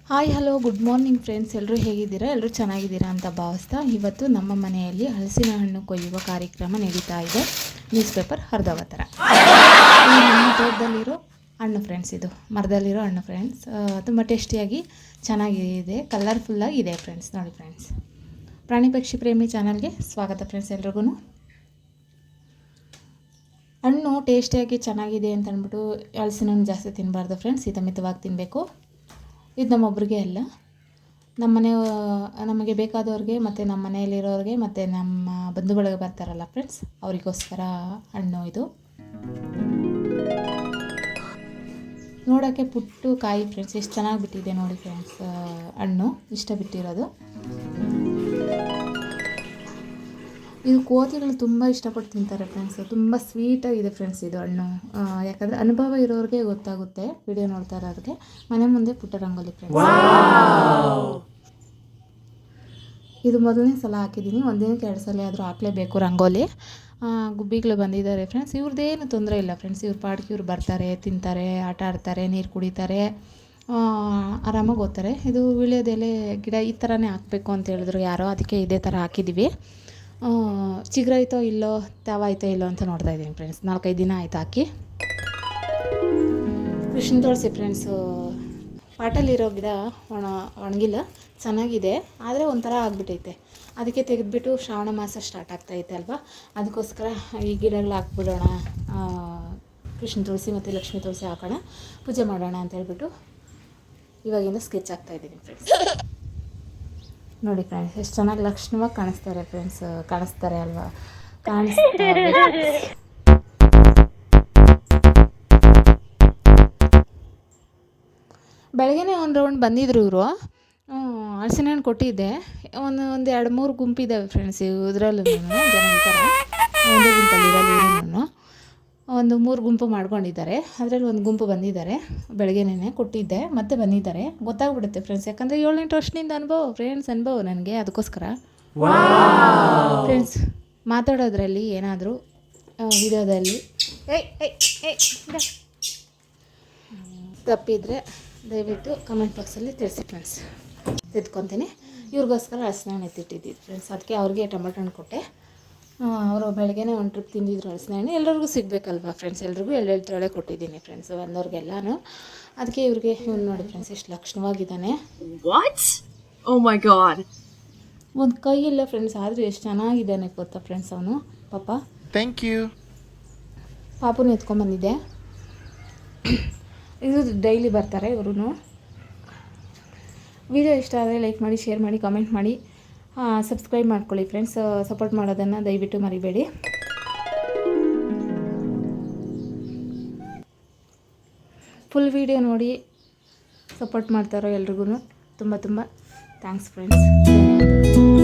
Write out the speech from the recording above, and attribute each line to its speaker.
Speaker 1: Hi hello good morning friends, ಎಲ್ಲರೂ ಹೇಗಿದ್ದೀರಾ? ಎಲ್ಲರೂ ಚೆನ್ನಾಗಿದ್ದೀರಾ ಅಂತ ಭಾವಿಸ್ತಾ ಇವತ್ತು ನಮ್ಮ ಮನೆಯಲ್ಲಿ ಹಲಸಿನ ಹಣ್ಣು ಕೊಯ್ಯುವ ಕಾರ್ಯಕ್ರಮ ನಡೀತಾ ಇದೆ. ನ್ಯೂಸ್ ಪೇಪರ್ ಹರಿದವ ಥರ. ನಮ್ಮ ತೋಟದಲ್ಲಿರೋ ಹಣ್ಣು ಫ್ರೆಂಡ್ಸ್, ಇದು ಮರದಲ್ಲಿರೋ ಹಣ್ಣು ಫ್ರೆಂಡ್ಸ್. ತುಂಬ ಟೇಸ್ಟಿಯಾಗಿ ಚೆನ್ನಾಗಿದೆ, ಕಲರ್ಫುಲ್ಲಾಗಿ ಇದೆ ಫ್ರೆಂಡ್ಸ್. ನೋಡಿ ಫ್ರೆಂಡ್ಸ್, ಪ್ರಾಣಿ ಪಕ್ಷಿ ಪ್ರೇಮಿ ಚಾನಲ್ಗೆ ಸ್ವಾಗತ ಫ್ರೆಂಡ್ಸ್. ಎಲ್ರಿಗೂ ಹಣ್ಣು ಟೇಸ್ಟಿಯಾಗಿ ಚೆನ್ನಾಗಿದೆ ಅಂತ ಅಂದ್ಬಿಟ್ಟು ಹಲಸಿನ ಹಣ್ಣು ಜಾಸ್ತಿ ತಿನ್ನಬಾರ್ದು ಫ್ರೆಂಡ್ಸ್, ಹಿತಮಿತವಾಗಿ ತಿನ್ನಬೇಕು. ಇದು ನಮ್ಮೊಬ್ರಿಗೆ ಅಲ್ಲ, ನಮಗೆ ಬೇಕಾದವ್ರಿಗೆ ಮತ್ತು ನಮ್ಮ ಮನೆಯಲ್ಲಿರೋರಿಗೆ ಮತ್ತು ನಮ್ಮ ಬಂಧು ಬಳಗ ಬರ್ತಾರಲ್ಲ ಫ್ರೆಂಡ್ಸ್, ಅವರಿಗೋಸ್ಕರ ಹಣ್ಣು ಇದು. ನೋಡೋಕ್ಕೆ ಪುಟ್ಟು ಕಾಯಿ ಫ್ರೆಂಡ್ಸ್, ಎಷ್ಟು ಚೆನ್ನಾಗಿ ಬಿಟ್ಟಿದೆ ನೋಡಿ ಫ್ರೆಂಡ್ಸ್. ಹಣ್ಣು ಇಷ್ಟ ಬಿಟ್ಟಿರೋದು. ಇದು ಕೋತಿಗಳು ತುಂಬ ಇಷ್ಟಪಟ್ಟು ತಿಂತಾರೆ ಫ್ರೆಂಡ್ಸ್. ತುಂಬ ಸ್ವೀಟಾಗಿದೆ ಫ್ರೆಂಡ್ಸ್ ಇದು ಹಣ್ಣು. ಯಾಕಂದರೆ ಅನುಭವ ಇರೋರಿಗೆ ಗೊತ್ತಾಗುತ್ತೆ, ವಿಡಿಯೋ ನೋಡ್ತಾ ಇರೋರಿಗೆ. ಮನೆ ಮುಂದೆ ಪುಟ್ಟ ರಂಗೋಲಿ ಫ್ರೆಂಡ್ಸ್. ಇದು ಮೊದಲನೇ ಸಲ ಹಾಕಿದ್ದೀನಿ. ಒಂದಿನಕ್ಕೆ 2 ಸಲ ಆದರೂ ಹಾಕಲೇಬೇಕು ರಂಗೋಲಿ. ಗುಬ್ಬಿಗಳು ಬಂದಿದ್ದಾರೆ ಫ್ರೆಂಡ್ಸ್. ಇವ್ರದ್ದೇನು ತೊಂದರೆ ಇಲ್ಲ ಫ್ರೆಂಡ್ಸ್. ಇವ್ರ ಪಾಡಿಗೆ ಇವ್ರು ಬರ್ತಾರೆ, ತಿಂತಾರೆ, ಆಟ ಆಡ್ತಾರೆ, ನೀರು ಕುಡಿತಾರೆ, ಆರಾಮಾಗಿ ಓದ್ತಾರೆ. ಇದು ವೀಳ್ಯದೆಲೆ ಗಿಡ ಈ ಥರನೇ ಹಾಕಬೇಕು ಅಂತ ಹೇಳಿದ್ರು ಯಾರೋ, ಅದಕ್ಕೆ ಇದೇ ಥರ ಹಾಕಿದ್ದೀವಿ. ಚಿಗುರೈತೋ ಇಲ್ಲೋ, ತಾವಾಯ್ತೋ ಇಲ್ಲೋ ಅಂತ ನೋಡ್ತಾ ಇದ್ದೀನಿ ಫ್ರೆಂಡ್ಸ್. 4-5 ದಿನ ಆಯ್ತು ಹಾಕಿ. ಕೃಷ್ಣ ತುಳಸಿ ಫ್ರೆಂಡ್ಸು, ಪಾಟಲ್ಲಿರೋ ಗಿಡ ಒಣಗಿಲ್ಲ, ಚೆನ್ನಾಗಿದೆ, ಆದರೆ ಒಂಥರ ಆಗಿಬಿಟ್ಟೈತೆ. ಅದಕ್ಕೆ ತೆಗೆದುಬಿಟ್ಟು ಶ್ರಾವಣ ಮಾಸ ಸ್ಟಾರ್ಟ್ ಆಗ್ತಾಯಿದೆ ಅಲ್ವಾ, ಅದಕ್ಕೋಸ್ಕರ ಈ ಗಿಡಗಳು ಹಾಕ್ಬಿಡೋಣ, ಕೃಷ್ಣ ತುಳಸಿ ಮತ್ತು ಲಕ್ಷ್ಮೀ ತುಳಸಿ ಹಾಕೋಣ, ಪೂಜೆ ಮಾಡೋಣ ಅಂತ ಹೇಳ್ಬಿಟ್ಟು ಇವಾಗಿಂದ ಸ್ಕೆಚ್ ಹಾಕ್ತಾಯಿದ್ದೀನಿ ಫ್ರೆಂಡ್ಸ್. ನೋಡಿ ಫ್ರೆಂಡ್ಸ್, ಎಷ್ಟು ಚೆನ್ನಾಗಿ ಲಕ್ಷಣವಾಗಿ ಕಾಣಿಸ್ತಾರೆ ಅಲ್ವಾ, ಕಾಣಿಸ್ತಾರೆ. ಬೆಳಗ್ಗೆನೇ ಒಂದು ರೌಂಡ್ ಬಂದಿದ್ರು ಇವರು. ಹಲಸಿನ ಹಣ್ಣು ಕೊಟ್ಟಿದ್ದೆ. ಒಂದು 2-3 ಗುಂಪಿದ್ದಾವೆ ಫ್ರೆಂಡ್ಸ್. ಇದರಲ್ಲೂ ಜನ ಈ ಥರ ಒಂದೇ ಗುಂಪಲ್ಲಿರೋದು. ಒಂದು 3 ಗುಂಪು ಮಾಡ್ಕೊಂಡಿದ್ದಾರೆ. ಅದರಲ್ಲಿ ಒಂದು ಗುಂಪು ಬಂದಿದ್ದಾರೆ. ಬೆಳಗ್ಗೆನೇ ಕೊಟ್ಟಿದ್ದೆ, ಮತ್ತೆ ಬಂದಿದ್ದಾರೆ. ಗೊತ್ತಾಗ್ಬಿಡುತ್ತೆ ಫ್ರೆಂಡ್ಸ್, ಯಾಕಂದರೆ 7-8 ವರ್ಷದಿಂದ ಅನುಭವ ನನಗೆ. ಅದಕ್ಕೋಸ್ಕರ ಫ್ರೆಂಡ್ಸ್, ಮಾತಾಡೋದ್ರಲ್ಲಿ ಏನಾದರೂ ವಿಡಿಯೋದಲ್ಲಿ ತಪ್ಪಿದರೆ ದಯವಿಟ್ಟು ಕಮೆಂಟ್ ಬಾಕ್ಸಲ್ಲಿ ತಿಳಿಸಿ ಫ್ರೆಂಡ್ಸ್. ತಿದ್ಕೊತೀನಿ. ಇವ್ರಿಗೋಸ್ಕರ ಹಲಸಿನ ಹಣ್ಣು ಎತ್ತಿಟ್ಟಿದ್ದೀನಿ ಫ್ರೆಂಡ್ಸ್. ಅದಕ್ಕೆ ಅವ್ರಿಗೆ ಟೊಮೆಟೊ ಹಣ್ಣು ಕೊಟ್ಟೆ. ಅವರು ಬೆಳಗ್ಗೆನೇ ಒಂದು ಟ್ರಿಪ್ ತಿಂದಿದ್ರು ಹಲಸಿನ ಹಣ್ಣು. ಎಲ್ಲರಿಗೂ ಸಿಗಬೇಕಲ್ವಾ ಫ್ರೆಂಡ್ಸ್, ಎಲ್ರಿಗೂ ಎಳ್ಳೆಳ್ಳು ತೊಳೆ ಕೊಟ್ಟಿದ್ದೀನಿ ಫ್ರೆಂಡ್ಸ್, ಬಂದವ್ರಿಗೆಲ್ಲನೂ. ಅದಕ್ಕೆ ಇವ್ರಿಗೆ ನೋಡಿ ಫ್ರೆಂಡ್ಸ್, ಎಷ್ಟು ಲಕ್ಷಣವಾಗಿದ್ದಾನೆ.
Speaker 2: Oh my god.
Speaker 1: ಒಂದು ಕೈ ಇಲ್ಲ ಫ್ರೆಂಡ್ಸ್, ಆದರೂ ಎಷ್ಟು ಚೆನ್ನಾಗಿದ್ದಾನೆ ಗೊತ್ತಾ ಫ್ರೆಂಡ್ಸ್ ಅವನು. ಪಾಪ
Speaker 3: ಥ್ಯಾಂಕ್ ಯು.
Speaker 1: ಪಾಪುನ ಎತ್ಕೊಂಡ್ಬಂದಿದ್ದೆ. ಇದು ಡೈಲಿ ಬರ್ತಾರೆ ಇವರು. ವಿಡಿಯೋ ಇಷ್ಟ ಆದರೆ ಲೈಕ್ ಮಾಡಿ, ಶೇರ್ ಮಾಡಿ, ಕಾಮೆಂಟ್ ಮಾಡಿ, ಸಬ್ಸ್ಕ್ರೈಬ್ ಮಾಡ್ಕೊಳ್ಳಿ ಫ್ರೆಂಡ್ಸ್. ಸಪೋರ್ಟ್ ಮಾಡೋದನ್ನು ದಯವಿಟ್ಟು ಮರಿಬೇಡಿ. ಫುಲ್ ವಿಡಿಯೋ ನೋಡಿ ಸಪೋರ್ಟ್ ಮಾಡ್ತಾರೋ ಎಲ್ರಿಗೂ ತುಂಬ ಥ್ಯಾಂಕ್ಸ್ ಫ್ರೆಂಡ್ಸ್. ಧನ್ಯವಾದಗಳು.